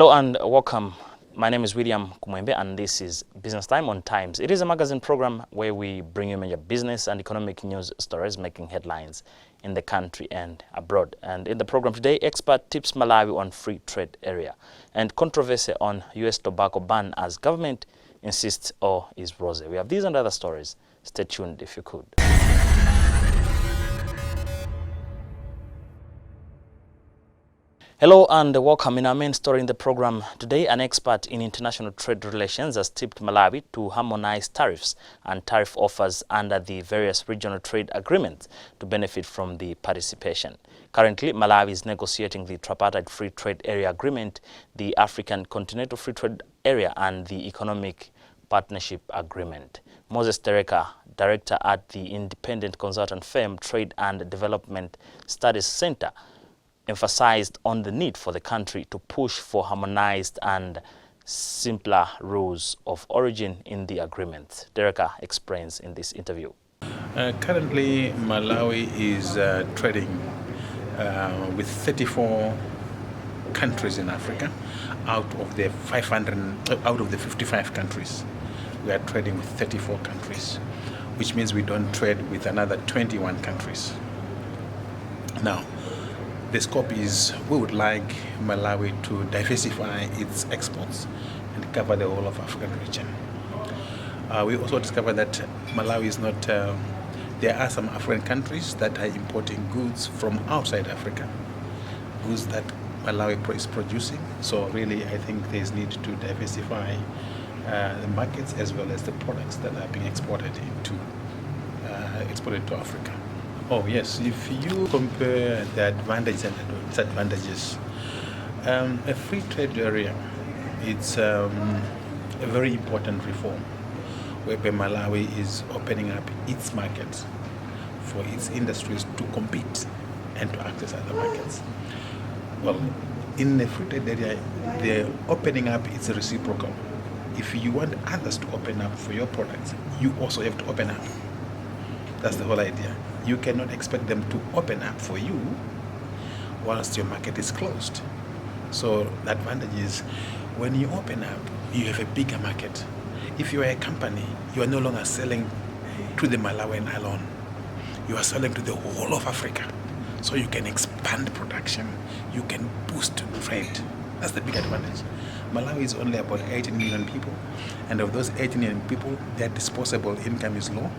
Hello and welcome. My name is William Kumwembe and this is Business Time on Times. It is a magazine program where we bring you major business and economic news stories making headlines in the country and abroad. And in the program today, expert tips Malawi on free trade area and controversy on US tobacco ban as government insists or is rosy. We have these and other stories. Stay tuned if you could. Hello and welcome. In our main story in the program today, an expert in international trade relations has tipped Malawi to harmonize tariffs and tariff offers under the various regional trade agreements to benefit from the participation. Currently, Malawi is negotiating the tripartite free trade area agreement, the African Continental Free Trade Area and the Economic Partnership Agreement. Moses Tereka, director at the independent consultant firm Trade and Development Studies Center, emphasized on the need for the country to push for harmonized and simpler rules of origin in the agreement. Tereka explains in this interview. Currently, Malawi is trading with 34 countries in Africa out of the 55 countries. We are trading with 34 countries, which means we don't trade with another 21 countries. Now, the scope is we would like Malawi to diversify its exports and cover the whole of African region. We also discovered that Malawi is not, there are some African countries that are importing goods from outside Africa, goods that Malawi is producing. So really, I think there's need to diversify the markets as well as the products that are being exported to Africa. Oh yes, if you compare the advantages and disadvantages, a free trade area, it's a very important reform whereby Malawi is opening up its markets for its industries to compete and to access other markets. Well, in the free trade area, the opening up is reciprocal. If you want others to open up for your products, you also have to open up. That's the whole idea. You cannot expect them to open up for you whilst your market is closed. So the advantage is when you open up, you have a bigger market. If you are a company, you are no longer selling to the Malawian alone. You are selling to the whole of Africa. So you can expand production, you can boost trade. That's the big advantage. Malawi is only about 18 million people, and of those 18 million people, their disposable income is low.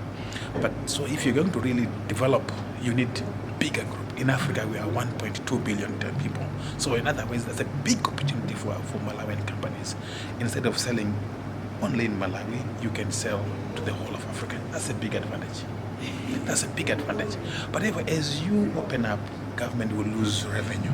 But so if you're going to really develop, you need bigger group. In Africa, we are 1.2 billion people. So in other words, that's a big opportunity for Malawian companies. Instead of selling only in Malawi, you can sell to the whole of Africa. That's a big advantage. That's a big advantage. But as you open up, government will lose revenue.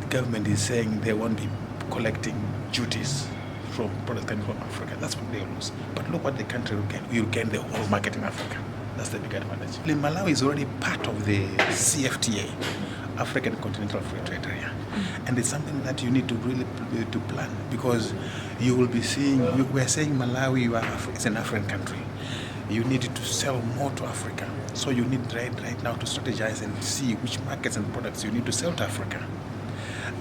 The government is saying they won't be collecting duties from products coming from Africa. That's what they'll lose. But look what the country will gain. We'll gain the whole market in Africa. That's the big advantage. Malawi is already part of the CFTA, African Continental Free Trade Area. And it's something that you need to really to plan, because you will be seeing, we're saying Malawi is an African country. You need to sell more to Africa. So you need right now to strategize and see which markets and products you need to sell to Africa.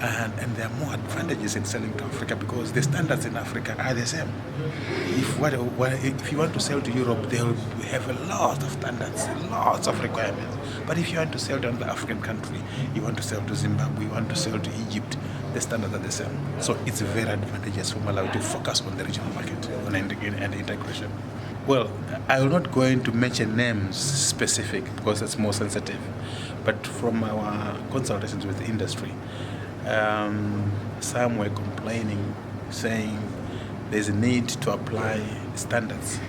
And there are more advantages in selling to Africa because the standards in Africa are the same. If you want to sell to Europe, they will have a lot of standards, lots of requirements. But if you want to sell to another African country, you want to sell to Zimbabwe, you want to sell to Egypt, the standards are the same. So it's very advantageous for Malawi to focus on the regional market and integration. Well, I will not go into mention names specific because it's more sensitive. But from our consultations with the industry, some were complaining, saying there's a need to apply standards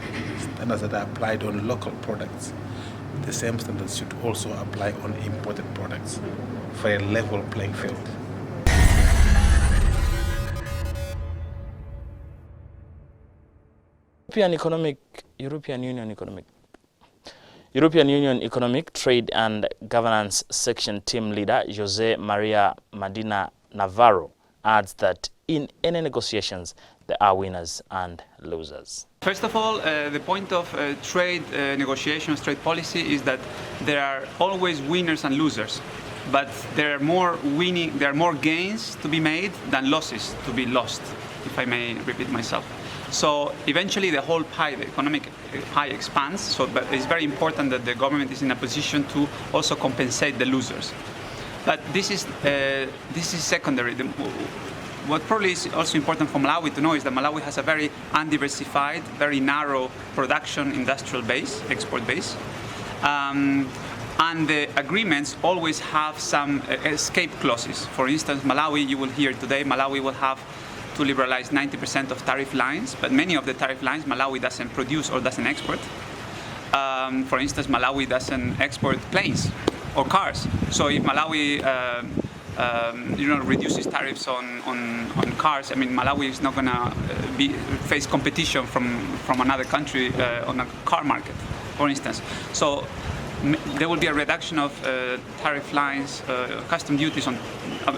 that are applied on local products. The same standards should also apply on imported products for a level playing field. European Union Economic, Trade and Governance Section Team Leader Jose Maria Medina Navarro adds that in any negotiations, there are winners and losers. First of all, the point of trade negotiations, trade policy is that there are always winners and losers. but there are more gains to be made than losses to be lost, if I may repeat myself. So eventually the whole pie, the economic pie expands, so but it's very important that the government is in a position to also compensate the losers. But this is secondary. What probably is also important for Malawi to know is that Malawi has a very undiversified, very narrow production industrial base, export base. And the agreements always have some escape clauses. For instance, Malawi, you will hear today, Malawi will have to liberalize 90% of tariff lines, but many of the tariff lines Malawi doesn't produce or doesn't export. For instance, Malawi doesn't export planes or cars. So if Malawi reduces tariffs on cars, I mean, Malawi is not going to face competition from another country on a car market, for instance. So there will be a reduction of tariff lines, custom duties on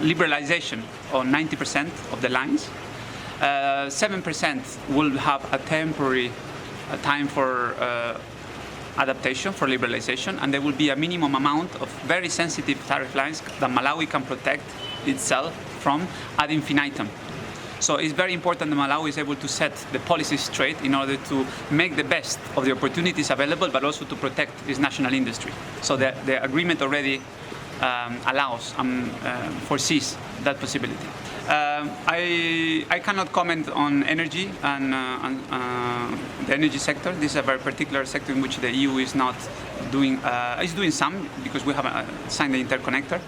liberalization on 90% of the lines. 7% will have a temporary time for adaptation, for liberalization, and there will be a minimum amount of very sensitive tariff lines that Malawi can protect itself from ad infinitum. So it's very important that Malawi is able to set the policies straight in order to make the best of the opportunities available, but also to protect its national industry. So the agreement already allows, foresees that possibility. I cannot comment on energy and the energy sector. This is a very particular sector in which the EU is not doing, is doing some, because we have signed the interconnector.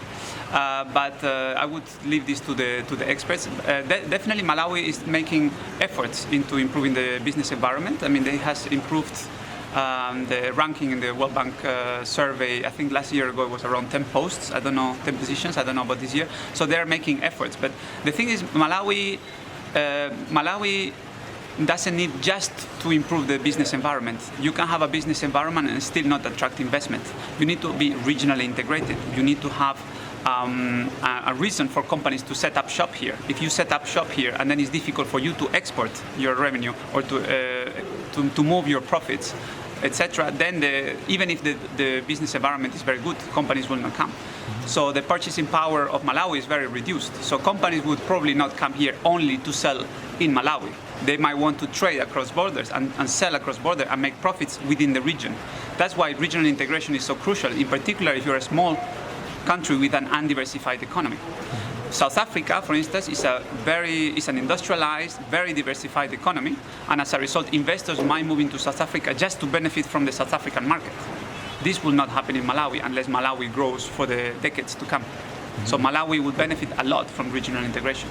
But I would leave this to the experts. Definitely Malawi is making efforts into improving the business environment. I mean, it has improved the ranking in the World Bank survey. I think last year ago it was around 10 posts. I don't know, 10 positions. I don't know about this year. So they're making efforts. But the thing is, Malawi doesn't need just to improve the business environment. You can have a business environment and still not attract investment. You need to be regionally integrated. You need to have a reason for companies to set up shop here. If you set up shop here and then it's difficult for you to export your revenue or to move your profits, etc., then even if the business environment is very good, companies will not come. So the purchasing power of Malawi is very reduced. So companies would probably not come here only to sell in Malawi. They might want to trade across borders and sell across borders and make profits within the region. That's why regional integration is so crucial, in particular if you're a small country with an undiversified economy. South Africa, for instance, is an industrialized, very diversified economy, and as a result, investors might move into South Africa just to benefit from the South African market. This will not happen in Malawi unless Malawi grows for the decades to come. So Malawi will benefit a lot from regional integration.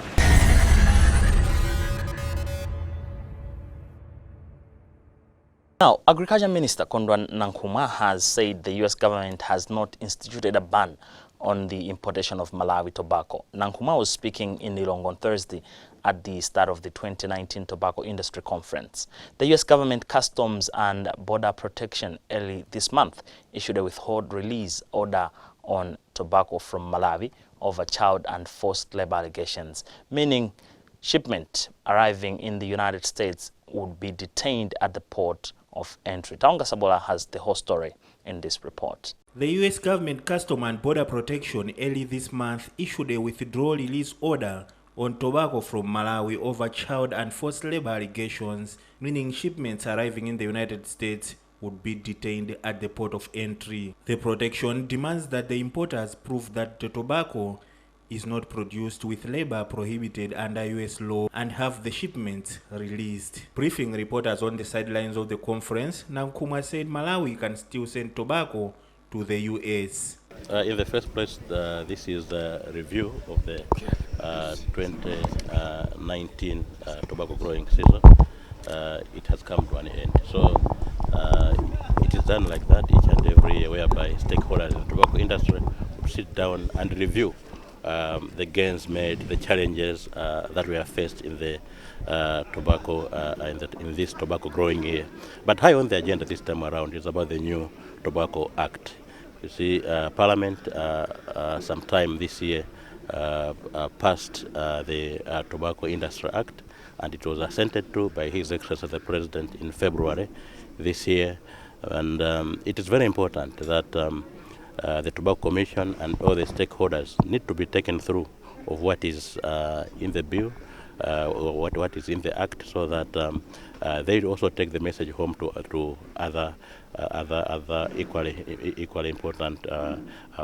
Now, Agriculture Minister Kondwa Nankuma has said the U.S. government has not instituted a ban on the importation of Malawi tobacco. Nankuma was speaking in Lilongwe on Thursday at the start of the 2019 Tobacco Industry Conference. The U.S. government Customs and Border Protection early this month issued a withhold release order on tobacco from Malawi over child and forced labor allegations, meaning shipment arriving in the United States would be detained at the port of entry. Taonga Sabola has the whole story in this report. The U.S. government Customs and Border Protection early this month issued a withdrawal release order on tobacco from Malawi over child and forced labor allegations, meaning shipments arriving in the United States would be detained at the port of entry. The protection demands that the importers prove that the tobacco is not produced with labor prohibited under U.S. law and have the shipments released. Briefing reporters on the sidelines of the conference, Nankuma said Malawi can still send tobacco to the U.S. In the first place, this is a review of the 2019 tobacco growing season. It has come to an end. So it is done like that each and every year, whereby stakeholders in the tobacco industry would sit down and review the gains made, the challenges that we are faced in the tobacco in this tobacco growing year. But high on the agenda this time around is about the new Tobacco Act. You see, Parliament sometime this year passed the Tobacco Industry Act, and it was assented to by His Excellency the President in February this year. And it is very important that the Tobacco Commission and all the stakeholders need to be taken through of what is in the bill, or what is in the act, so that they also take the message home to other equally important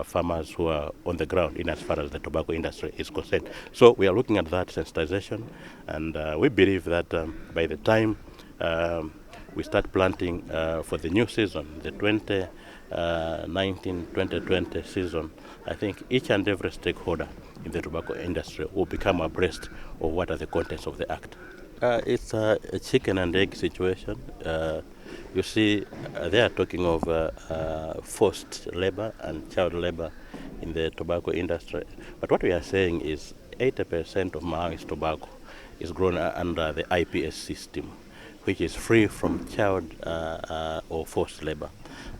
farmers who are on the ground in as far as the tobacco industry is concerned. So we are looking at that sensitization, and we believe that by the time we start planting for the new season, the 2019-2020 season, I think each and every stakeholder in the tobacco industry will become abreast of what are the contents of the act. It's a chicken and egg situation. You see, they are talking of forced labor and child labor in the tobacco industry. But what we are saying is 80% of Malawi's tobacco is grown under the IPS system, which is free from child or forced labor.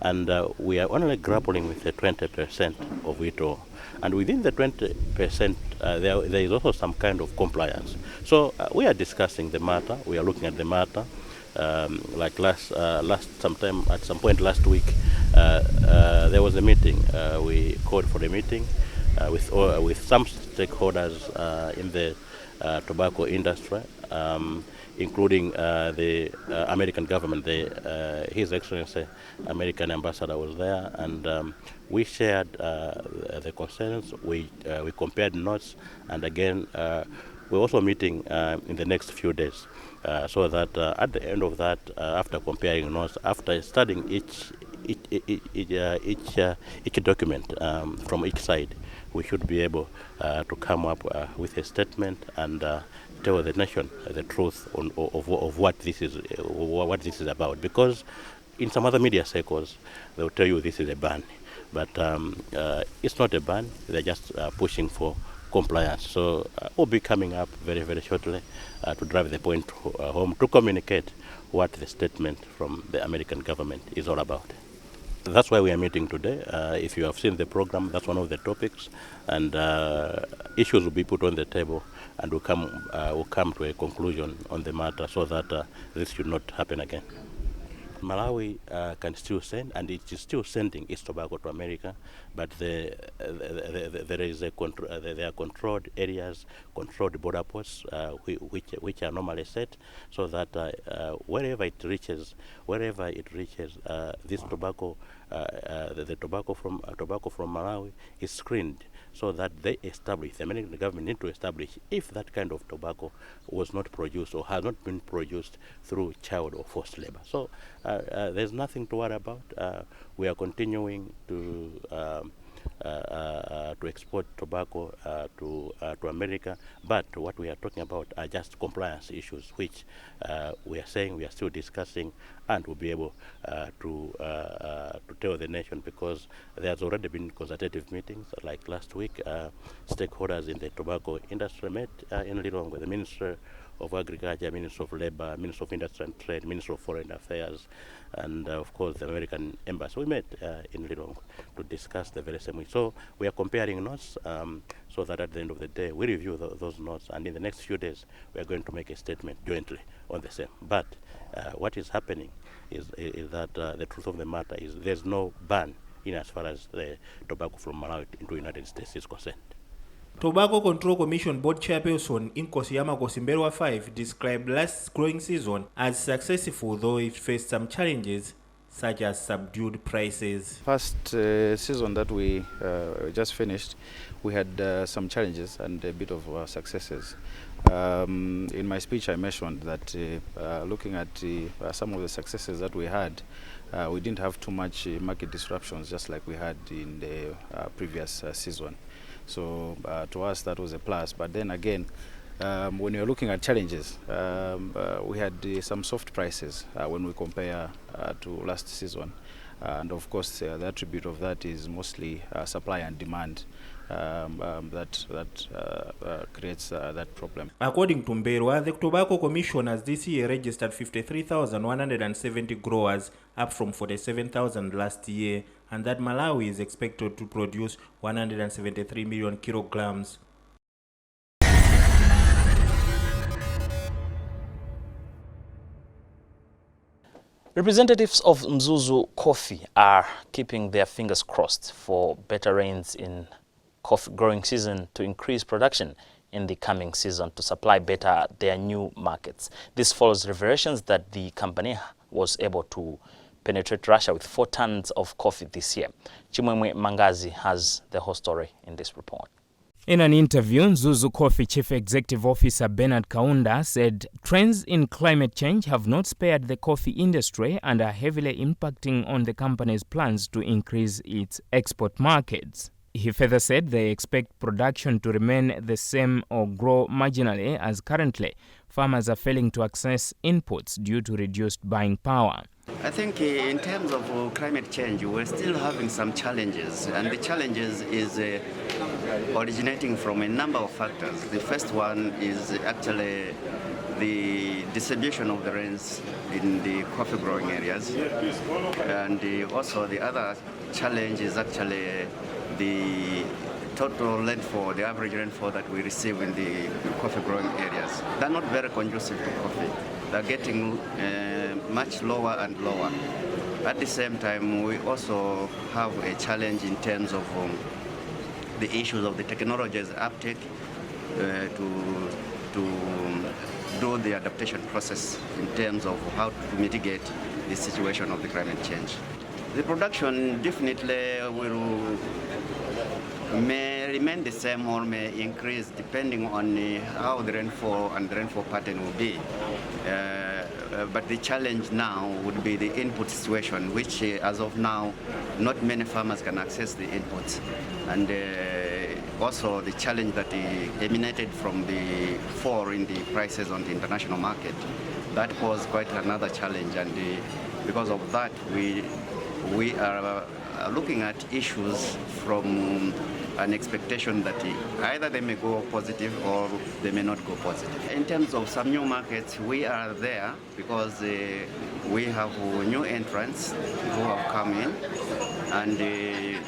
And we are only grappling with the 20% of it all. And within the 20%, there is also some kind of compliance. So we are discussing the matter. We are looking at the matter. Like at some point last week, there was a meeting. We called for a meeting with some stakeholders in the tobacco industry, including the American government. His Excellency American ambassador was there, and we shared the concerns. We compared notes, and again, we're also meeting in the next few days, so that at the end of that, after comparing notes, after studying each document from each side, we should be able to come up with a statement and tell the nation the truth of what this is about. Because in some other media circles, they'll tell you this is a ban, but it's not a ban. They're just pushing for compliance. So we'll be coming up very, very shortly to drive the point home, to communicate what the statement from the American government is all about. That's why we are meeting today. If you have seen the program, that's one of the topics, and issues will be put on the table, and we'll come to a conclusion on the matter, so that this should not happen again. Malawi can still send, and it is still sending its tobacco to America, but there are controlled areas, controlled border posts, which are normally set, so that wherever it reaches, this tobacco, the tobacco from Malawi is screened, so that the American government need to establish if that kind of tobacco was not produced or has not been produced through child or forced labor. So there's nothing to worry about. We are continuing to export tobacco to America, but what we are talking about are just compliance issues, which we are saying we are still discussing, and will be able to tell the nation, because there's already been consultative meetings. Like last week, stakeholders in the tobacco industry met in Lilongwe with the Minister of Agriculture, Minister of Labor, Minister of Industry and Trade, Minister of Foreign Affairs, and of course the American Embassy. We met in Lilongwe to discuss the very same way. So we are comparing notes, so that at the end of the day we review those notes, and in the next few days we are going to make a statement jointly on the same. But what is happening is that the truth of the matter is there's no ban in as far as the tobacco from Malawi into the United States is concerned. Tobacco Control Commission Board Chairperson Nkosiyama Kosimberwa 5 described last growing season as successful, though it faced some challenges such as subdued prices. First season that we just finished, we had some challenges and a bit of successes. In my speech I mentioned that looking at some of the successes that we had, we didn't have too much market disruptions, just like we had in the previous season. So to us that was a plus. But then again, when you're looking at challenges, we had some soft prices when we compare to last season. And of course, the attribute of that is mostly supply and demand that creates that problem. According to Mberwa, the Tobacco Commission has this year registered 53,170 growers, up from 47,000 last year, and that Malawi is expected to produce 173 million kilograms. Representatives of Mzuzu Coffee are keeping their fingers crossed for better rains in coffee growing season to increase production in the coming season to supply better their new markets. This follows revelations that the company was able to penetrate Russia with 4 tons of coffee this year. Chimwemwe Mangazi has the whole story in this report. In an interview, Mzuzu Coffee Chief Executive Officer Bernard Kaunda said trends in climate change have not spared the coffee industry and are heavily impacting on the company's plans to increase its export markets. He further said they expect production to remain the same or grow marginally, as currently farmers are failing to access inputs due to reduced buying power. I think in terms of climate change, we're still having some challenges, and the challenges is originating from a number of factors. The first one is actually the distribution of the rains in the coffee growing areas, and also the other challenge is actually the total rainfall, the average rainfall that we receive in the coffee growing areas. They're not very conducive to coffee. They're getting much lower and lower. At the same time, we also have a challenge in terms of the issues of the technology's uptake to do the adaptation process in terms of how to mitigate the situation of the climate change. The production definitely may remain the same or may increase depending on how the rainfall and the rainfall pattern will be. But the challenge now would be the input situation, which as of now, not many farmers can access the inputs. And also the challenge that emanated from the fall in the prices on the international market. That posed quite another challenge, and because of that, we are looking at issues from an expectation that either they may go positive or they may not go positive. In terms of some new markets, we are there because we have new entrants who have come in, and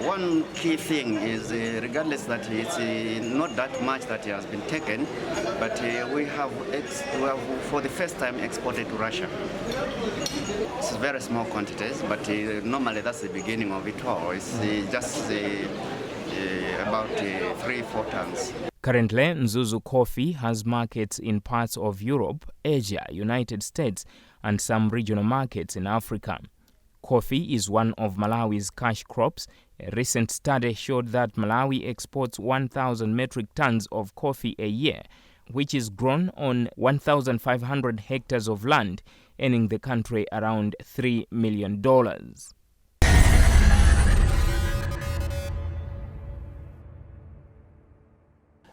one key thing is regardless that it's not that much that has been taken, but we have for the first time exported to Russia. It's very small quantities, but normally that's the beginning of it all. It's just about 3-4 tons. Currently, Mzuzu Coffee has markets in parts of Europe, Asia, United States, and some regional markets in Africa. Coffee is one of Malawi's cash crops. A recent study showed that Malawi exports 1,000 metric tons of coffee a year, which is grown on 1,500 hectares of land, earning the country around $3 million.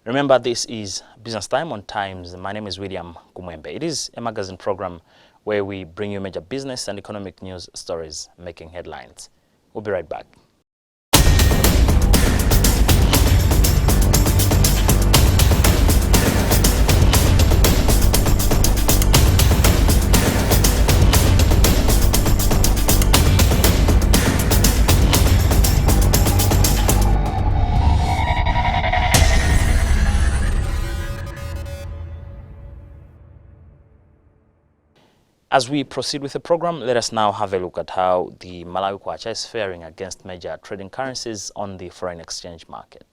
Remember, this is Business Time on Times. My name is William Kumwembe. It is a magazine program where we bring you major business and economic news stories making headlines. We'll be right back. As we proceed with the program, let us now have a look at how the Malawi kwacha is faring against major trading currencies on the foreign exchange market.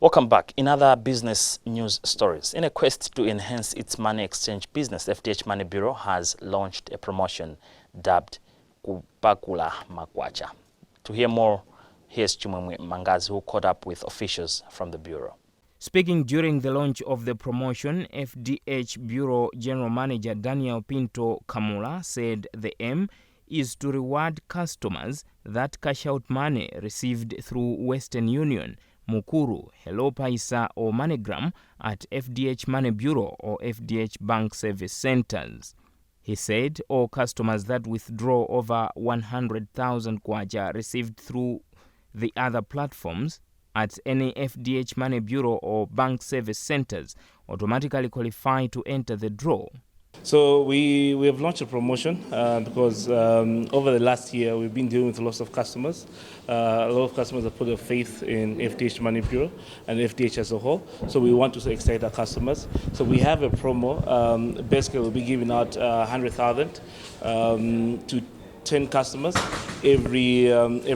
Welcome back. In other business news stories, in a quest to enhance its money exchange business, FDH Money Bureau has launched a promotion dubbed Kupakula Makwacha. To hear more, here's Chimwemwe Mangazi, who caught up with officials from the Bureau. Speaking during the launch of the promotion, FDH Bureau General Manager Daniel Pinto Kamula said the aim is to reward customers that cash out money received through Western Union, Mukuru, Hello Paisa or MoneyGram at FDH Money Bureau or FDH Bank Service Centers. He said all customers that withdraw over 100,000 kwacha received through The other platforms at any FDH Money Bureau or bank service centers automatically qualify to enter the draw. So we have launched a promotion because over the last year we've been dealing with lots of customers. A lot of customers have put their faith in FDH Money Bureau and FDH as a whole. So we want to excite our customers. So we have a promo. Basically, we'll be giving out 100,000 to 10 customers every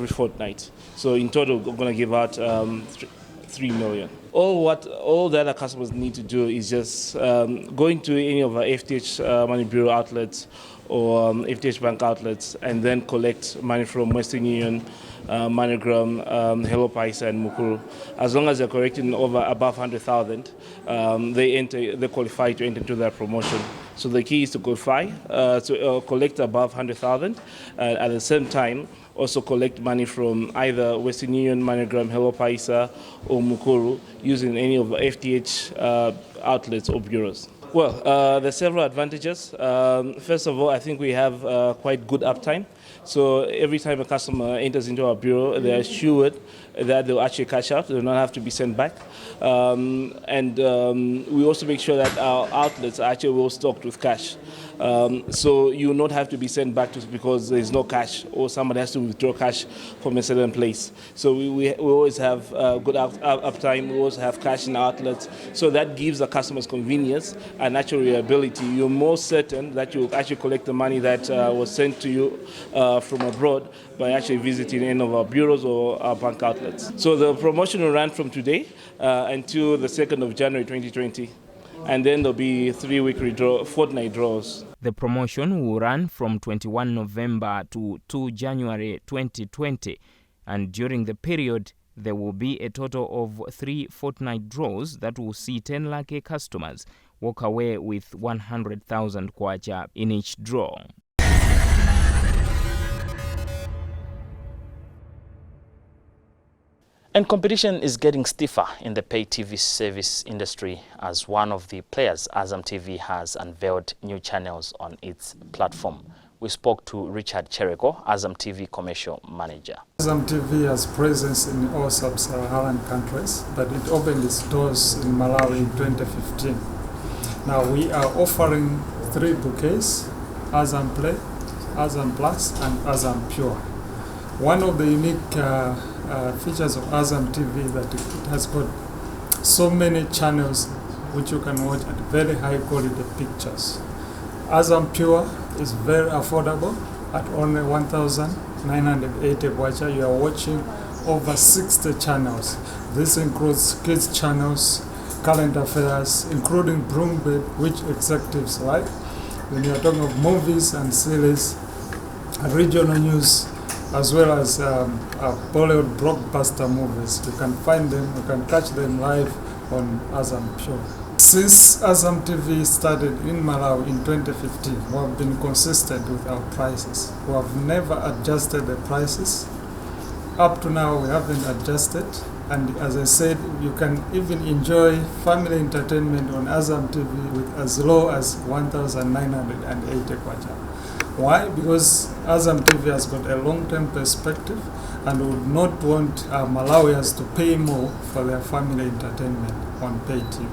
fortnight. So in total, we're going to give out 3 million. All the other customers need to do is just going to any of our FDH Money Bureau outlets or FDH Bank outlets and then collect money from Western Union, MoneyGram, Hello Paisa and Mukuru. As long as they're collecting above 100,000, they qualify to enter into that promotion. So the key is to qualify, to collect above 100,000, at the same time also collect money from either Western Union, MoneyGram, Hello Paisa or Mukuru using any of the FDH outlets or bureaus. Well, there's several advantages. First of all, I think we have quite good uptime. So every time a customer enters into our bureau, they are assured that they'll actually cash out. They'll not have to be sent back. And we also make sure that our outlets are actually well stocked with cash. So you will not have to be sent back because there's no cash or somebody has to withdraw cash from a certain place. So we always have good uptime. We also have cash in outlets. So that gives the customers convenience and actual reliability. You're more certain that you will actually collect the money that was sent to you from abroad by actually visiting any of our bureaus or our bank outlets. So the promotion will run from today until the 2nd of January 2020. And then there'll be 3-week fortnight draws. The promotion will run from 21 November to 2 January 2020. And during the period, there will be a total of 3 fortnight draws that will see 10 lucky customers walk away with 100,000 kwacha in each draw. And competition is getting stiffer in the pay TV service industry as one of the players, Azam TV, has unveiled new channels on its platform. We spoke to Richard Chereko, Azam TV commercial manager. Azam TV has presence in all sub-Saharan countries, but it opened its doors in Malawi in 2015. Now we are offering 3 bouquets: Azam Play, Azam Plus, and Azam Pure. One of the unique features of Azam TV that it has got so many channels which you can watch at very high quality pictures. Azam Pure is very affordable at only 1,980 kwacha. You are watching over 60 channels. This includes kids channels, current affairs, including Broombed, which executives like. When you are talking of movies and series, regional news, as well as Bollywood blockbuster movies. You can find them, you can catch them live on Azam Pure. Since Azam TV started in Malawi in 2015, we have been consistent with our prices. We have never adjusted the prices. Up to now, we haven't adjusted. And as I said, you can even enjoy family entertainment on Azam TV with as low as 1,980 kwacha. Why? Because Azam TV has got a long-term perspective and would not want Malawians to pay more for their family entertainment on pay TV.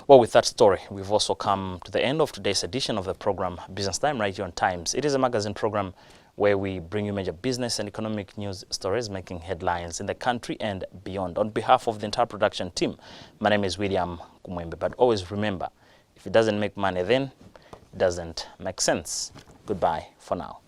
Well, with that story, we've also come to the end of today's edition of the program Business Time right here on Times. It is a magazine program where we bring you major business and economic news stories making headlines in the country and beyond. On behalf of the entire production team, my name is William Kumwembe. But always remember, if it doesn't make money, then it doesn't make sense. Goodbye for now.